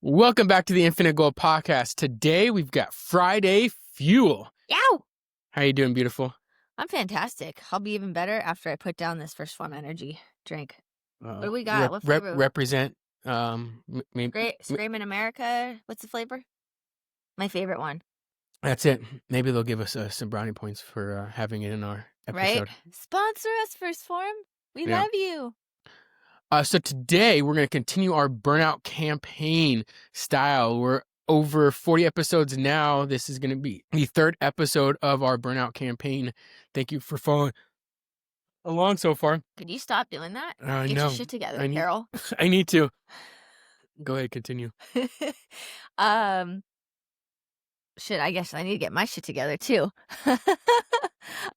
Welcome back to the Infinite Goal Podcast. Today we've got Friday Fuel. Yow! How you doing, beautiful? I'm fantastic. I'll be even better after I put down this First Form energy drink. What do we got? What flavor? Represent. Screaming America. What's the flavor? My favorite one. That's it. Maybe they'll give us some brownie points for having it in our episode. Right? Sponsor us, First Form. We Yeah. love you. So today we're going to continue our Burnout Campaign style. We're over 40 episodes now. This is going to be the third episode of our Burnout Campaign. Thank you for following along so far. Could you stop doing that? Get your shit together, Carol. I need to. Go ahead, continue. Shit, I guess I need to get my shit together too.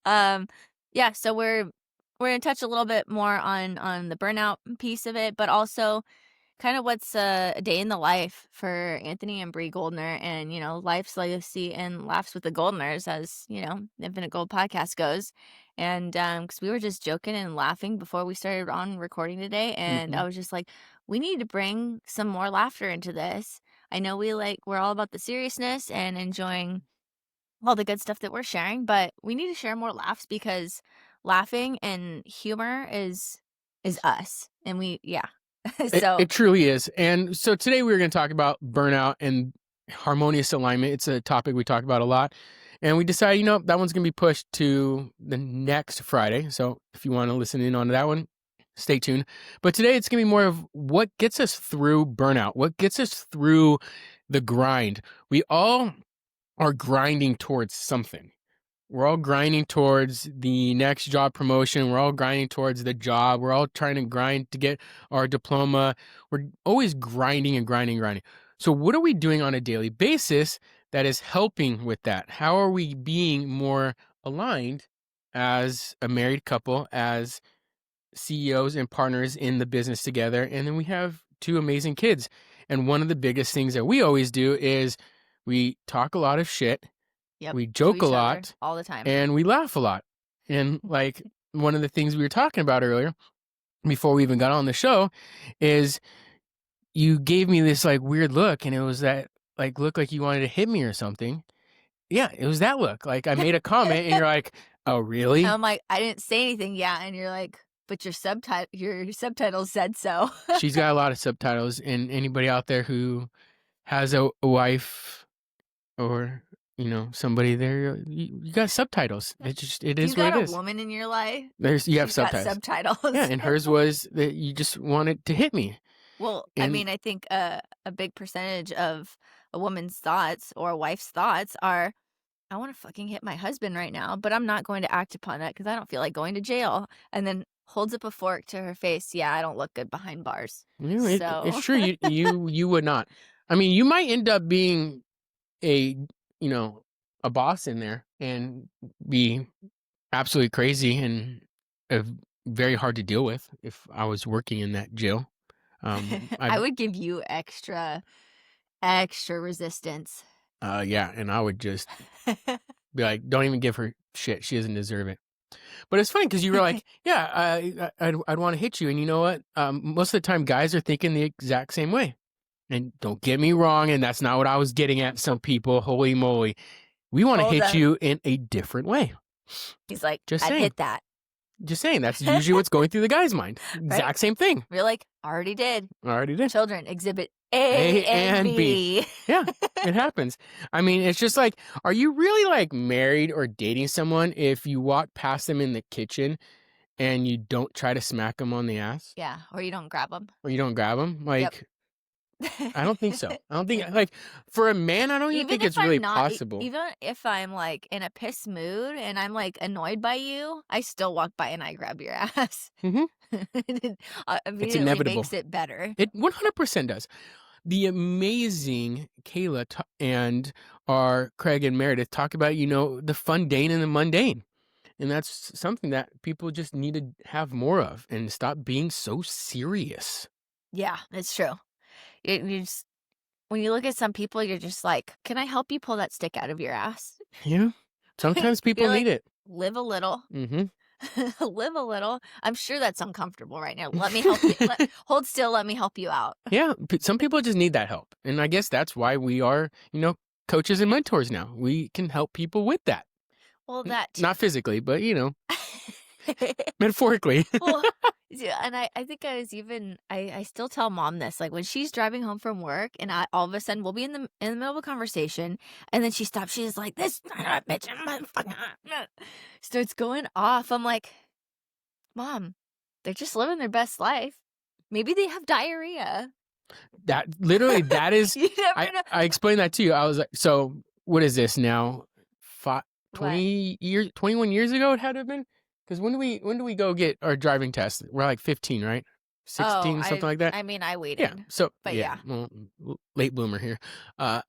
Yeah, so we're gonna touch a little bit more on the burnout piece of it, but also kind of what's a day in the life for Anthony and Bre Goldner, and life's legacy and laughs with the Goldners, as the Infinite Gold podcast goes. And because we were just joking and laughing before we started on recording today, and I was just like, we need to bring some more laughter into this. I know we're all about the seriousness and enjoying all the good stuff that we're sharing, but we need to share more laughs, because laughing and humor is us. And so It truly is. And so today we're going to talk about burnout and harmonious alignment. It's a topic we talk about a lot. And we decided, that one's going to be pushed to the next Friday. So if you want to listen in on that one, stay tuned. But today it's going to be more of what gets us through burnout, what gets us through the grind. We all are grinding towards something. We're all grinding towards the next job promotion. We're all grinding towards the job. We're all trying to grind to get our diploma. We're always grinding and grinding. So what are we doing on a daily basis that is helping with that? How are we being more aligned as a married couple, as CEOs and partners in the business together? And then we have two amazing kids. And one of the biggest things that we always do is we talk a lot of shit. Yep, we joke a lot all the time, and we laugh a lot. And like one of the things we were talking about earlier, before we even got on the show, is you gave me this like weird look, and it was that like look like you wanted to hit me or something. Yeah, it was that look. Like I made a comment, and you're like, "Oh, really?" And I'm like, I didn't say anything. Yeah, and you're like, but your subtitles said so. She's got a lot of subtitles, and anybody out there who has a wife or somebody there, you got subtitles. It is what it is. You got a woman in your life. You have She's subtitles. got subtitles. Yeah, and hers was that you just wanted to hit me. Well, I mean, I think a big percentage of a woman's thoughts or a wife's thoughts are, I want to fucking hit my husband right now, but I'm not going to act upon that because I don't feel like going to jail. And then holds up a fork to her face. Yeah, I don't look good behind bars. It's true. You would not. I mean, you might end up being a boss in there and be absolutely crazy and very hard to deal with if I was working in that jail. I would give you extra resistance. Yeah, and I would just be like, don't even give her shit. She doesn't deserve it. But it's funny because you were like, yeah, I'd want to hit you. And you know what? Most of the time, guys are thinking the exact same way. And don't get me wrong, and that's not what I was getting at. Some people, holy moly, we want to hit you in a different way. He's like, I'd hit that. Just saying, that's usually what's going through the guy's mind. Exact same thing. We're like, already did. Children, exhibit A and B. Yeah, it happens. I mean, it's just like, are you really like married or dating someone if you walk past them in the kitchen and you don't try to smack them on the ass? Yeah, or you don't grab them. Like, yep. I don't think so. I don't think, like, for a man, I don't even think it's really possible. Even if I'm, like, in a piss mood and I'm, like, annoyed by you, I still walk by and I grab your ass. It's inevitable. Makes it better. It 100% does. The amazing Kayla and our Craig and Meredith talk about, the fundane and the mundane. And that's something that people just need to have more of and stop being so serious. Yeah, it's true. You just, when you look at some people, you're just like, can I help you pull that stick out of your ass? Yeah. Sometimes people need it. Live a little. Live a little. I'm sure that's uncomfortable right now. Let me help you. Hold still. Let me help you out. Yeah, some people just need that help. And I guess that's why we are, coaches and mentors now. We can help people with that. Well, that too. Not physically, but, metaphorically. Well, yeah, and I think I was even I still tell mom this, like when she's driving home from work and all of a sudden we'll be in the middle of a conversation and then she stops, she's like, this bitch motherfucker starts going off. I'm like, Mom, they're just living their best life. Maybe they have diarrhea. That is, You never know. I explained that to you. I was like, so what is this now? 21 years ago it had to have been? Because when do we go get our driving test? We're like 15, right? 16, something like that. I mean, I waited. Yeah. So, but yeah. Well, late bloomer here,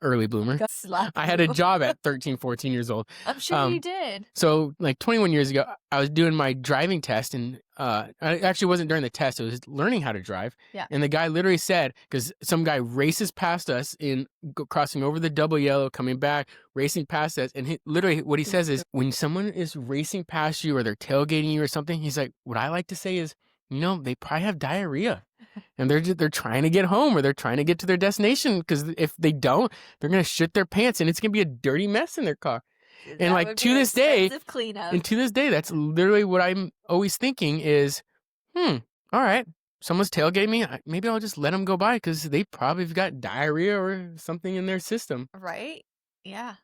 early bloomer. Slap I had a job at 13, 14 years old. I'm sure you did. So, like 21 years ago, I was doing my driving test, and I actually wasn't during the test. It was learning how to drive. Yeah. And the guy literally said, because some guy races past us crossing over the double yellow, coming back, racing past us, and literally what he says is, when someone is racing past you or they're tailgating you or something, he's like, what I like to say is, they probably have diarrhea, and they're trying to get home or they're trying to get to their destination, because if they don't, they're gonna shit their pants and it's gonna be a dirty mess in their car. And like to this day, that's literally what I'm always thinking is, all right, someone's tailgating me. Maybe I'll just let them go by because they probably have got diarrhea or something in their system. Right? Yeah.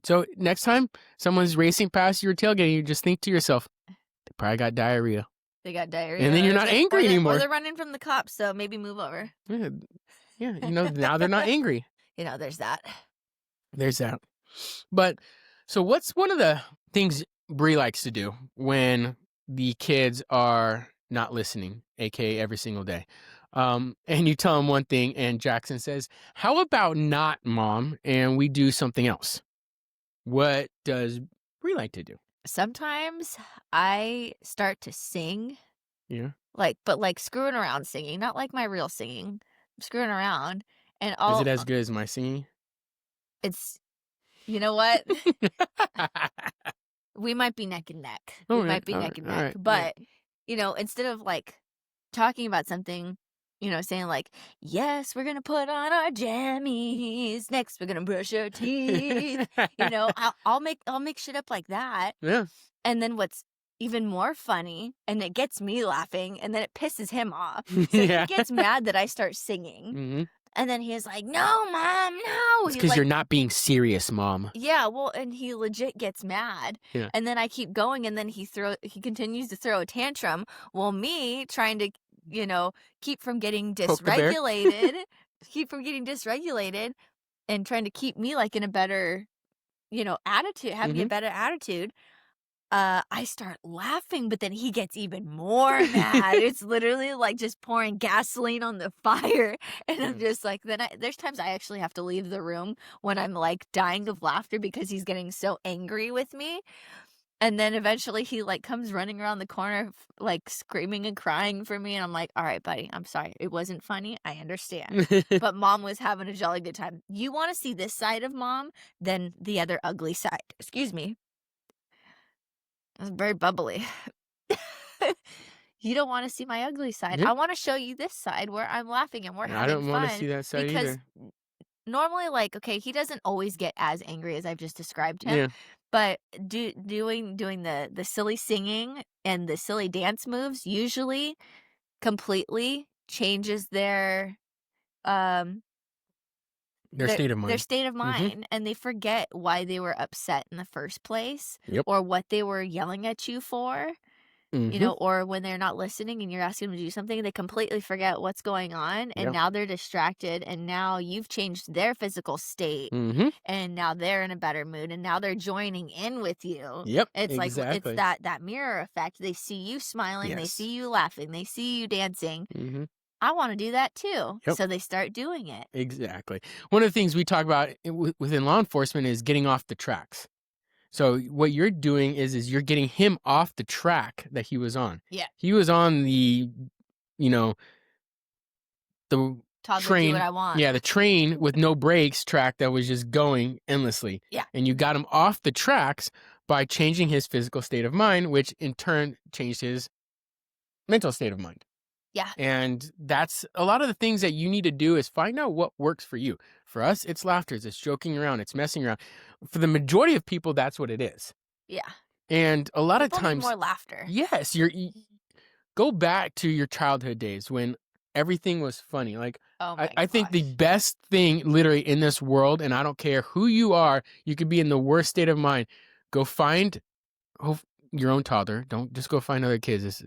So next time someone's racing past you or tailgating you, just think to yourself, they probably got diarrhea. They got diarrhea. And then you're not angry anymore. Or they're running from the cops, so maybe move over. Yeah, now they're not angry. There's that. There's that. But, so what's one of the things Bre likes to do when the kids are not listening, aka every single day? And you tell them one thing, and Jackson says, how about not, Mom, and we do something else? What does Bre like to do? Sometimes I start to sing. Yeah. But screwing around singing, not like my real singing. I'm screwing around. And Is it as good as my singing? It's, you know what? We might be neck and neck. Neck and neck. Right, but, instead of talking about something, saying yes, we're going to put on our jammies. Next, we're going to brush our teeth. I'll make shit up like that. Yeah. And then what's even more funny, and it gets me laughing, and then it pisses him off. So Yeah. He gets mad that I start singing. Mm-hmm. And then he's like, no, Mom, no. It's because you're not being serious, Mom. Yeah, well, and he legit gets mad. Yeah. And then I keep going, and then he continues to throw a tantrum. Well, me trying to, keep from getting dysregulated, and trying to keep me in a better, attitude, having a better attitude. I start laughing, but then he gets even more mad. It's literally just pouring gasoline on the fire. And I'm just there's times I actually have to leave the room when I'm dying of laughter because he's getting so angry with me. And then eventually he comes running around the corner, screaming and crying for me. And I'm like, all right, buddy, I'm sorry. It wasn't funny. I understand. But Mom was having a jolly good time. You want to see this side of Mom, then the other ugly side. Excuse me. It was very bubbly. You don't want to see my ugly side. Yeah. I want to show you this side where I'm laughing and we're having fun. I don't want to see that side because either. Normally, okay, he doesn't always get as angry as I've just described him. Yeah. But doing the silly singing and the silly dance moves usually completely changes their state of mind. Their state of mind, and they forget why they were upset in the first place, Yep. or what they were yelling at you for, or when they're not listening and you're asking them to do something, they completely forget what's going on, and now they're distracted, and now you've changed their physical state, and now they're in a better mood, and now they're joining in with you. Yep. It's exactly. it's that mirror effect. They see you smiling, they see you laughing, they see you dancing. I want to do that too. Yep. So they start doing it. Exactly. One of the things we talk about within law enforcement is getting off the tracks. So what you're doing is you're getting him off the track that he was on. Yeah. He was on the, the Toddler, train. do what I want. Yeah, the train with no brakes track that was just going endlessly. Yeah. And you got him off the tracks by changing his physical state of mind, which in turn changed his mental state of mind. Yeah. And that's a lot of the things that you need to do is find out what works for you. For us, it's laughter, it's joking around, it's messing around. For the majority of people, that's what it is. Yeah. And a lot People of need times, more laughter. yes, go back to your childhood days when everything was funny. Like, Oh my I think the gosh. best thing literally in this world, and I don't care who you are, you could be in the worst state of mind. Go find your own toddler. Don't just go find other kids. It's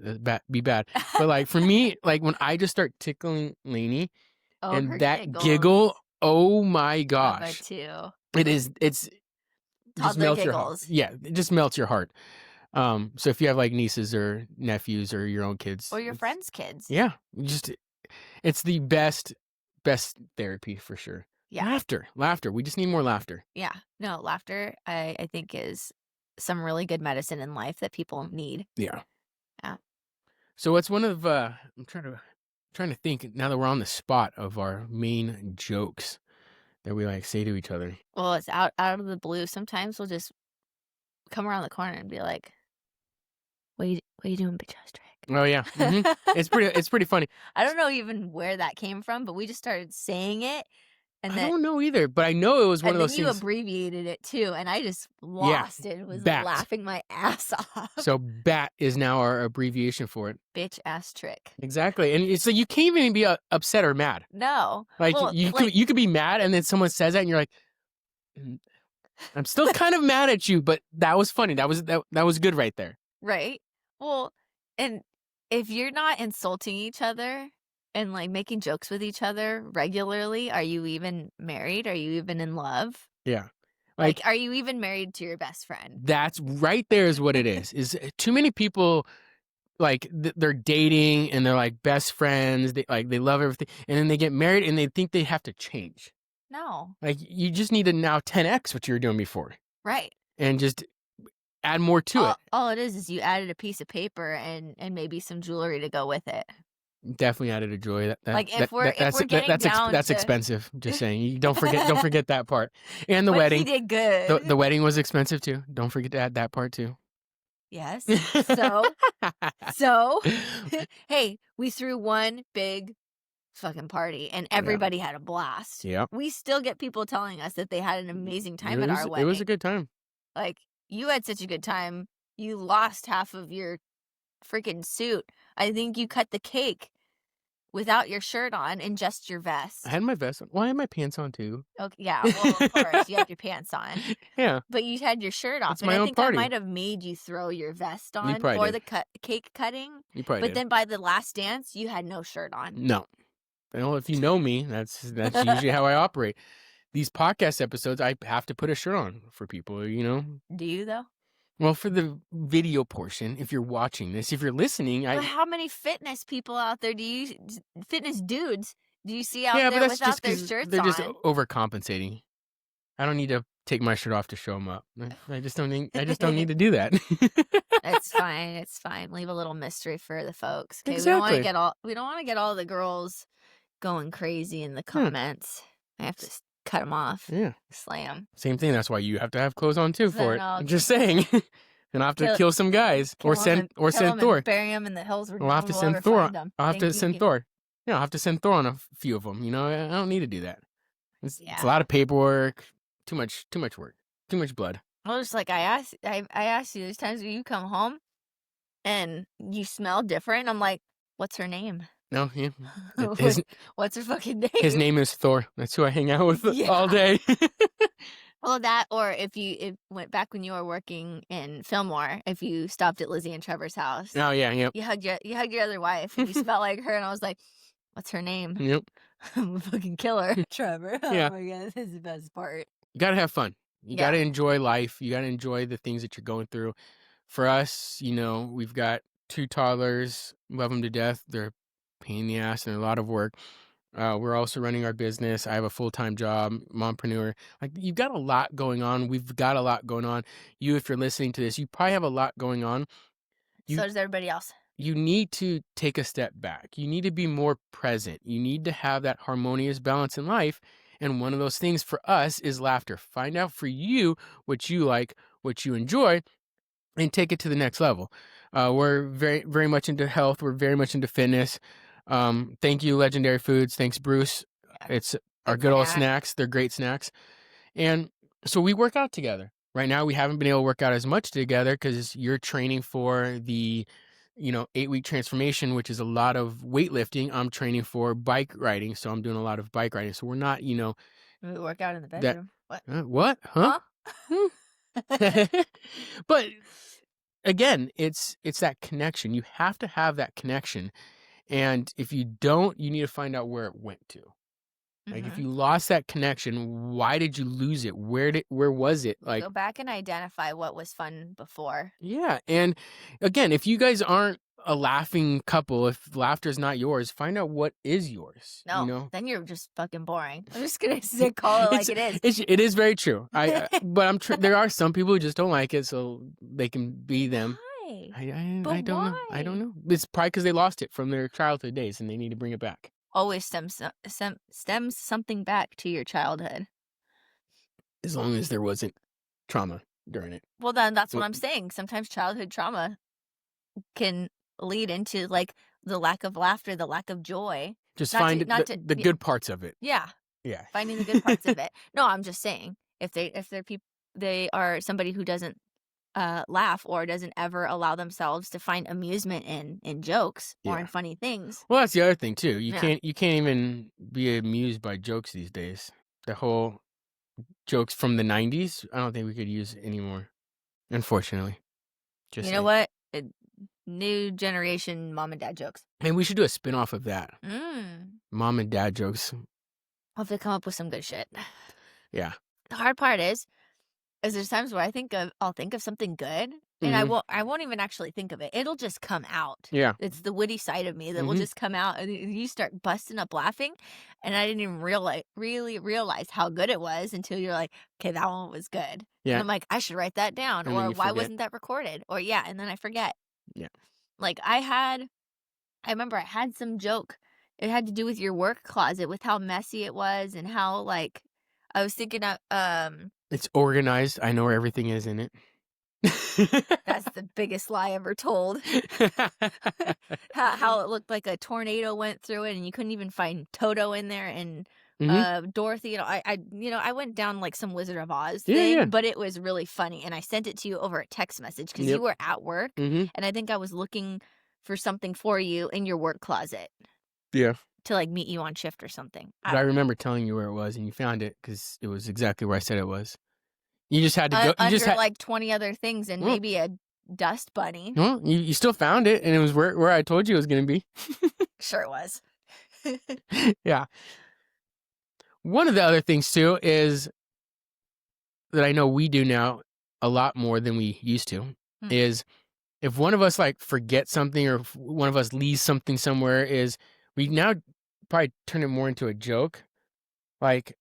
be bad. But like for me, like when I just start tickling Lainey Oh, her and that giggles. giggle, oh my Love her gosh. too. It's just Toddler melts your heart. giggles. Yeah, it just melts your heart. So if you have like nieces or nephews or your own kids. Or your friends' kids. Yeah. It's the best therapy for sure. Yeah. Laughter. We just need more laughter. Yeah. No, laughter, I think is some really good medicine in life that people need. Yeah. Yeah. So what's one of I'm trying to think now that we're on the spot of our main jokes that we like say to each other. Well, it's out of the blue. Sometimes we'll just come around the corner and be like, what you doing, bitch ass trick? Oh yeah. It's pretty funny. I don't know even where that came from, but we just started saying it. And I don't know either, but I know it was one of those things. You things. abbreviated it too, and I just lost it. Was bat. laughing my ass off. So BAT is now our abbreviation for it. Bitch ass trick. Exactly, and it's like you can't even be upset or mad. No, Like you could be mad, and then someone says that, and you're like, I'm still kind of mad at you, but that was funny. That was good right there. Right. Well, and if you're not insulting each other and like making jokes with each other regularly, are you even married? Are you even in love? Yeah. Like, are you even married to your best friend? That's right there is what it is. Is too many people like they're dating and they're like best friends. They love everything, and then they get married and they think they have to change. No. Like you just need to now 10x what you were doing before. Right. And just add more to it. All it is you added a piece of paper and maybe some jewelry to go with it. Definitely added a joy. If we're getting down that's expensive. Just saying. You don't forget that part. And the wedding. He did good. The wedding was expensive too. Don't forget to add that part too. Yes. So hey, we threw one big fucking party and everybody had a blast. Yeah. We still get people telling us that they had an amazing time at our wedding. It was a good time. Like, you had such a good time. You lost half of your freaking suit. I think you cut the cake without your shirt on and just your vest. I had my vest on. Well, I had my pants on too. Okay, yeah, well, of course, you had your pants on. Yeah. But you had your shirt off. It's my own party. I might have made you throw your vest on for the cake cutting. You probably But did. then by the last dance, you had no shirt on. No. Well, if you know me, that's usually how I operate. These podcast episodes, I have to put a shirt on for people, you know? Do you, though? Well, for the video portion, if you're watching this, if you're listening, But how many fitness people out there fitness dudes, do you see out but there that's without just their shirts they're on? just overcompensating. I don't need to take my shirt off to show them up. I just don't need to do that. It's fine. It's fine. Leave a little mystery for the folks. Okay, Exactly. we don't want to get all the girls going crazy in the comments. I have to cut them off. Yeah. Slam. Same thing. That's why you have to have clothes on too for it. I'm just saying. And I'll have to kill some guys or send Thor. Bury them in the hills. I'll have to send Thor. I'll have to send Thor. Yeah, I'll have to send Thor on a few of them. You know, I don't need to do that. It's a lot of paperwork. Too much work. Too much blood. Well, just like I asked you, there's times when you come home and you smell different. I'm like, what's her name? No, yeah. What's her fucking name? His name is Thor. That's who I hang out with all day. Well, that, or if you went back when you were working in Fillmore, if you stopped at Lizzie and Trevor's house. Oh yeah, yep. You hug your other wife. And you smell like her, and I was like, "What's her name?" Yep. I'm a fucking killer, Trevor. Yeah. Oh my god, this is the best part. You gotta have fun. You gotta enjoy life. You gotta enjoy the things that you're going through. For us, you know, we've got 2 toddlers. Love them to death. They're a pain in the ass and a lot of work. We're also running our business. I have a full-time job, mompreneur. Like, you've got a lot going on. We've got a lot going on. You, if you're listening to this, you probably have a lot going on. So does everybody else. You need to take a step back. You need to be more present. You need to have that harmonious balance in life. And one of those things for us is laughter. Find out for you what you like, what you enjoy and take it to the next level. We're very, very much into health. We're very much into fitness. Thank you, Legendary Foods. Thanks, Bruce. It's our good old snacks. They're great snacks. And so we work out together. Right now, we haven't been able to work out as much together because you're training for the 8-week transformation, which is a lot of weightlifting. I'm training for bike riding, so I'm doing a lot of bike riding. So we're not, We work out in the bedroom. What? Huh? But again, it's that connection. You have to have that connection. And if you don't, you need to find out where it went to. Like if you lost that connection, why did you lose it? Where was it? Like go back and identify what was fun before. Yeah. And again, if you guys aren't a laughing couple, if laughter is not yours, find out what is yours. No, then you're just fucking boring. I'm just gonna call it like it is. It is very true. But there are some people who just don't like it, so they can be them. Why? I don't know. I don't know. It's probably because they lost it from their childhood days, and they need to bring it back. Always stems something back to your childhood. As long as there wasn't trauma during it. Well, then that's what I'm saying. Sometimes childhood trauma can lead into like the lack of laughter, the lack of joy. Just find the good parts of it. Yeah. Yeah. Finding the good parts of it. No, I'm just saying if they're people, they are somebody who doesn't laugh or doesn't ever allow themselves to find amusement in jokes or in funny things. Well, that's the other thing too. You can't even be amused by jokes these days. The whole jokes from the 90s, I don't think we could use anymore. Unfortunately. Just know what? New generation mom and dad jokes. And we should do a spin-off of that. Mom and dad jokes. I'll have to come up with some good shit. Yeah. The hard part is there's times where I'll think of something good and I won't even actually think of it. It'll just come out. Yeah. It's the witty side of me that will just come out and you start busting up laughing. And I didn't even really realize how good it was until you're like, okay, that one was good. Yeah. And I'm like, I should write that down. And or why wasn't that recorded? Or and then I forget. Yeah. Like I remember I had some joke. It had to do with your work closet, with how messy it was and how like I was thinking of it's organized. I know where everything is in it. That's the biggest lie ever told. How it looked like a tornado went through it and you couldn't even find Toto in there and Dorothy. I went down like some Wizard of Oz thing, but it was really funny. And I sent it to you over a text message because you were at work. And I think I was looking for something for you in your work closet. Yeah. To like meet you on shift or something. But I remember telling you where it was and you found it because it was exactly where I said it was. You just had to go. Under like 20 other things and maybe a dust bunny. Well, you still found it and it was where I told you it was going to be. Sure it was. Yeah. One of the other things too is that I know we do now a lot more than we used to is if one of us like forgets something or if one of us leaves something somewhere is we now probably turn it more into a joke. Like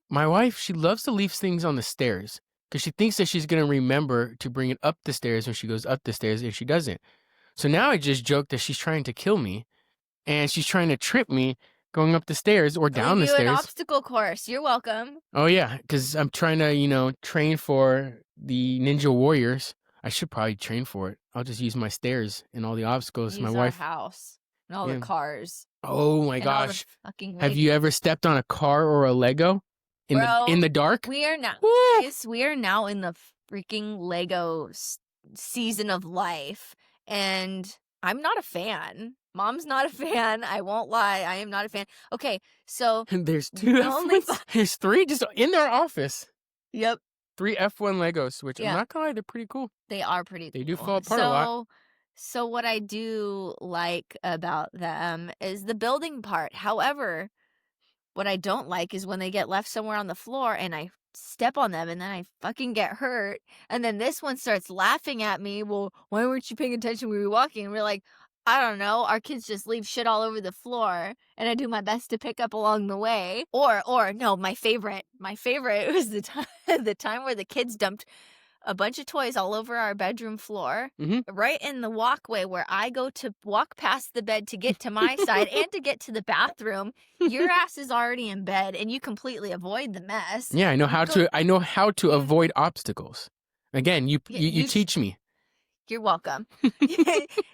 my wife, she loves to leave things on the stairs because she thinks that she's going to remember to bring it up the stairs when she goes up the stairs and she doesn't. So now I just joke that she's trying to kill me and she's trying to trip me going up the stairs or down the stairs. An obstacle course. You're welcome. Oh, yeah, because I'm trying to, train for the Ninja Warriors. I should probably train for it. I'll just use my stairs and all the obstacles. Use my our wife house and all the cars. Oh my gosh! Have you ever stepped on a car or a Lego in the dark? We are now. Yes, we are now in the freaking Lego season of life, and I'm not a fan. Mom's not a fan. I won't lie. I am not a fan. Okay, so there's there's 3 just in their office. Yep. 3 F1 Legos, which I'm not gonna lie, they're pretty cool. They are pretty cool. They do fall apart a lot. So what I do like about them is the building part. However, what I don't like is when they get left somewhere on the floor and I step on them and then I fucking get hurt. And then this one starts laughing at me. Well, why weren't you paying attention when we were walking? And we're like, I don't know. Our kids just leave shit all over the floor and I do my best to pick up along the way. Or no, my favorite was the time where the kids dumped a bunch of toys all over our bedroom floor, right in the walkway where I go to walk past the bed to get to my side and to get to the bathroom. Your ass is already in bed and you completely avoid the mess. Yeah, I know how to avoid obstacles. Again, you You teach me. You're welcome.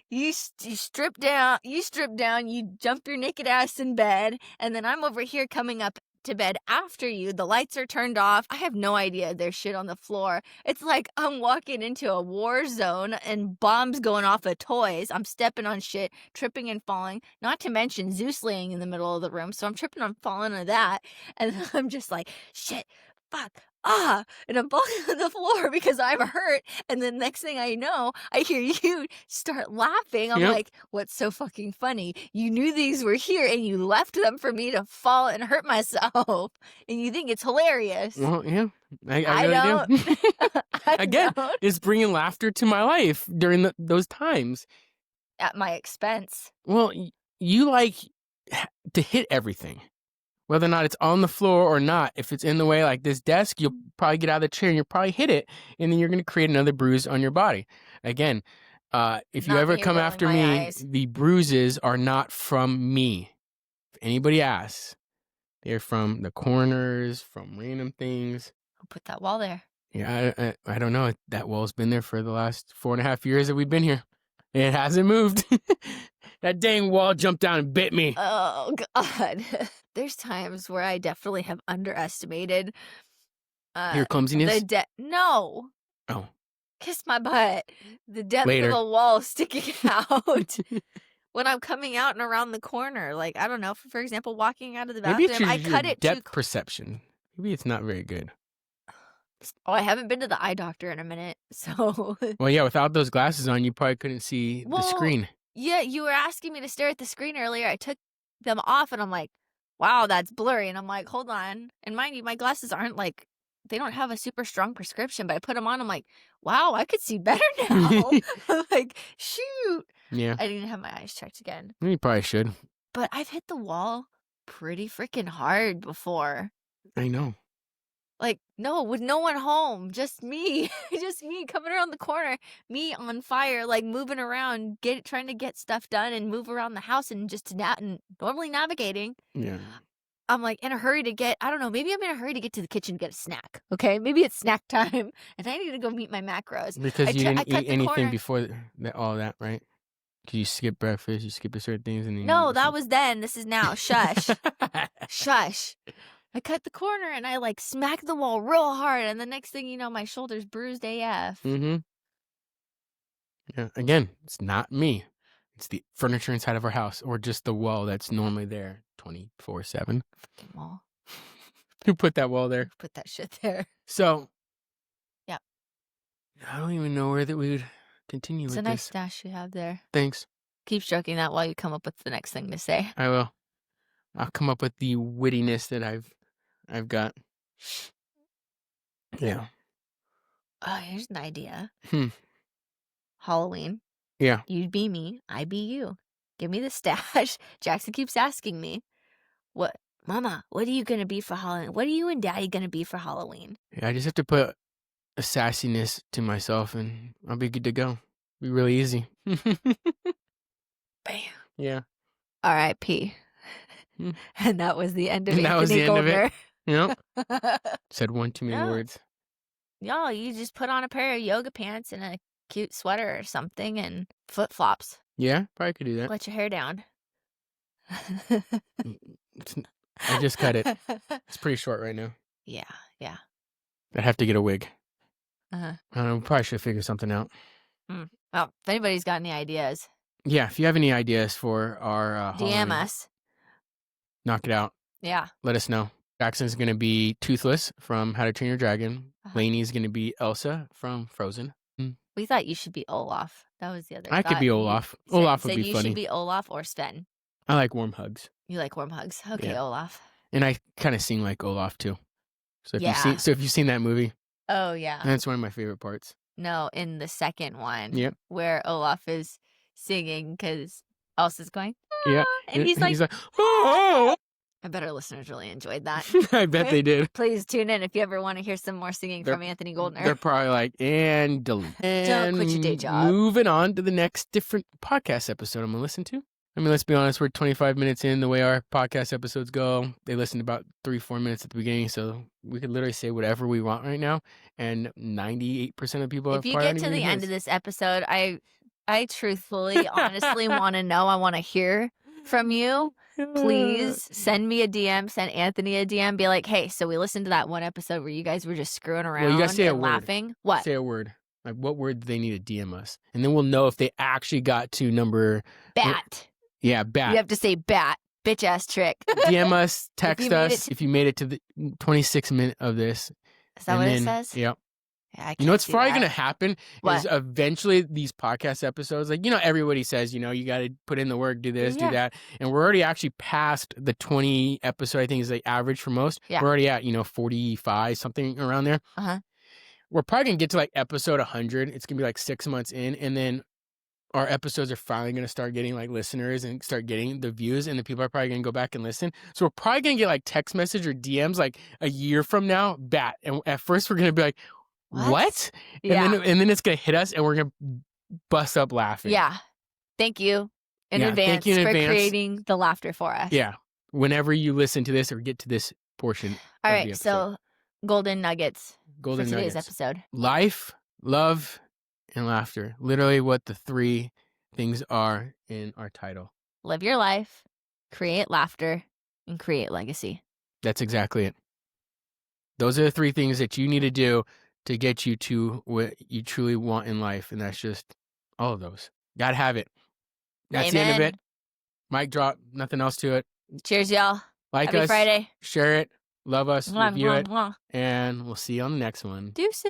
You strip down, you jump your naked ass in bed, and then I'm over here coming up to bed after you. The lights are turned off. I have no idea there's shit on the floor. It's like I'm walking into a war zone and bombs going off of toys. I'm stepping on shit, tripping and falling, not to mention Zeus laying in the middle of the room. So I'm tripping and falling on that. And then I'm just like, shit, fuck. And I'm falling on the floor because I'm hurt. And then next thing I know, I hear you start laughing. I'm Yep. like, what's so fucking funny? You knew these were here and you left them for me to fall and hurt myself. And you think it's hilarious. Well, yeah, I I really don't. do. I Again, don't. it's bringing laughter to my life during those times. At my expense. Well, you like to hit everything. Whether or not it's on the floor or not, if it's in the way like this desk, you'll probably get out of the chair and you'll probably hit it, and then you're going to create another bruise on your body. Again, if you Not ever me come rolling after my me, eyes. the bruises are not from me. If anybody asks, they're from the corners, from random things. I'll put that wall there. Yeah, I don't know. That wall's been there for the last 4.5 years that we've been here. It hasn't moved. That dang wall jumped down and bit me. Oh, God. There's times where I definitely have underestimated Your clumsiness? No. Oh. Kiss my butt. The depth Later. of the wall sticking out when I'm coming out and around the corner. Like, I don't know, for example, walking out of the Maybe bathroom, it's I cut it depth perception. Maybe it's not very good. Oh, I haven't been to the eye doctor in a minute, so. Well, yeah, without those glasses on, you probably couldn't see the Well, screen. Yeah, you were asking me to stare at the screen earlier. I took them off and I'm like, wow, that's blurry. And I'm like, hold on. And mind you, my glasses aren't like, they don't have a super strong prescription, but I put them on. I'm like, wow, I could see better now. I'm like, shoot. Yeah, I didn't have my eyes checked again. you probably should. But I've hit the wall pretty freaking hard before. I know. Like, no, with no one home, just me. Just me coming around the corner, me on fire, like moving around, trying to get stuff done and move around the house and just normally navigating. Yeah. I'm like in a hurry to I don't know, maybe I'm in a hurry to get to the kitchen to get a snack. Okay, maybe it's snack time and I need to go meet my macros. Because you didn't eat anything corner. before all that, right? Because you skip breakfast, you skip certain things, and then No, that was then. This is now. Shush. Shush. I cut the corner and I like smacked the wall real hard, and the next thing you know, my shoulder's bruised AF. Mm-hmm. Yeah. Again, it's not me. It's the furniture inside of our house, or just the wall that's normally there 24/7. Fucking wall. Who put that wall there? Put that shit there. So. Yeah. I don't even know where that we would continue It's with a nice this. stash you have there. Thanks. Keep stroking that while you come up with the next thing to say. I will. I'll come up with the wittiness that I've got. Yeah. Oh, here's an idea. Halloween. Yeah. You'd be me. I be you. Give me the stash. Jackson keeps asking me, "What, Mama? What are you gonna be for Halloween? What are you and Daddy gonna be for Halloween?" Yeah, I just have to put a sassiness to myself, and I'll be good to go. Be really easy. Bam. Yeah. R.I.P. And that was the end of And that was the Anthony end of it. Goldner. Yep. Said one too many No. words. Y'all, you just put on a pair of yoga pants and a cute sweater or something and flip-flops. Yeah, probably could do that. Let your hair down. I just cut it. It's pretty short right now. Yeah. I'd have to get a wig. Uh-huh. I don't know, we probably should figure something out. Well, if anybody's got any ideas, Yeah, if you have any ideas for our DM Halloween, us. knock it out. Yeah. Let us know. Jackson's going to be Toothless from How to Train Your Dragon. Lainey's going to be Elsa from Frozen. We thought you should be Olaf. That was the other. I could be Olaf. Olaf would be you funny. should be Olaf or Sven. I like warm hugs. You like warm hugs. Okay, Yeah. Olaf. And I kind of sing like Olaf too. So if Yeah. you've seen that movie, Oh, yeah. that's one of my favorite parts. No, in the second one. Yep. Where Olaf is singing because Elsa's going, Yeah. and he's like, oh! I bet our listeners really enjoyed that. I bet they did. Please tune in if you ever want to hear some more singing from Anthony Goldner. They're probably like, and delete. Don't quit your day job. Moving on to the next different podcast episode I'm going to listen to. I mean, let's be honest, we're 25 minutes in the way our podcast episodes go. They listen about 3-4 minutes at the beginning, so we could literally say whatever we want right now, and 98% of people If you probably get aren't to even the gonna end hear of us. this episode, I truthfully, honestly want to know. I want to hear from you. Please send me a DM, send Anthony a DM, be like, hey, so we listened to that one episode where you guys were just screwing Well, you gotta around say a and word. laughing. What? Say a word. Like, what word do they need to DM us? And then we'll know if they actually got to number... Bat. Yeah, bat. You have to say bat. Bitch ass trick. DM us, text us to- if you made it to the 26th minute of this. Is that and what then, it says? Yep. Yeah, I You know can't what's see probably that. going to happen What? is eventually these podcast episodes, like, you know, everybody says, you know, you got to put in the work, do this, do Yeah. that. And we're already actually past the 20 episode, I think is the average for most. Yeah. We're already at, you know, 45, something around there. Uh-huh. We're probably going to get to like episode 100. It's going to be like 6 months in. And then our episodes are finally going to start getting like listeners and start getting the views, and the people are probably going to go back and listen. So we're probably going to get like text message or DMs like a year from now, bat. And at first we're going to be like, what? Yeah. And then it's going to hit us and we're going to bust up laughing. Yeah. Thank you in Yeah, advance thank you in for advance. creating the laughter for us. Yeah. Whenever you listen to this or get to this portion. All of right. the episode. So golden nuggets Golden for today's nuggets. episode. Life, love, and laughter. Literally what the 3 things are in our title. Live your life, create laughter, and create legacy. That's exactly it. Those are the 3 things that you need to do to get you to what you truly want in life. And that's just all of those. Gotta have it. That's the end of Amen. it. Mic drop. Nothing else to it. Cheers, y'all. Like Happy us. Friday. Share it. Love us. Mwah, Review mwah, it. mwah. And we'll see you on the next one. Deuces.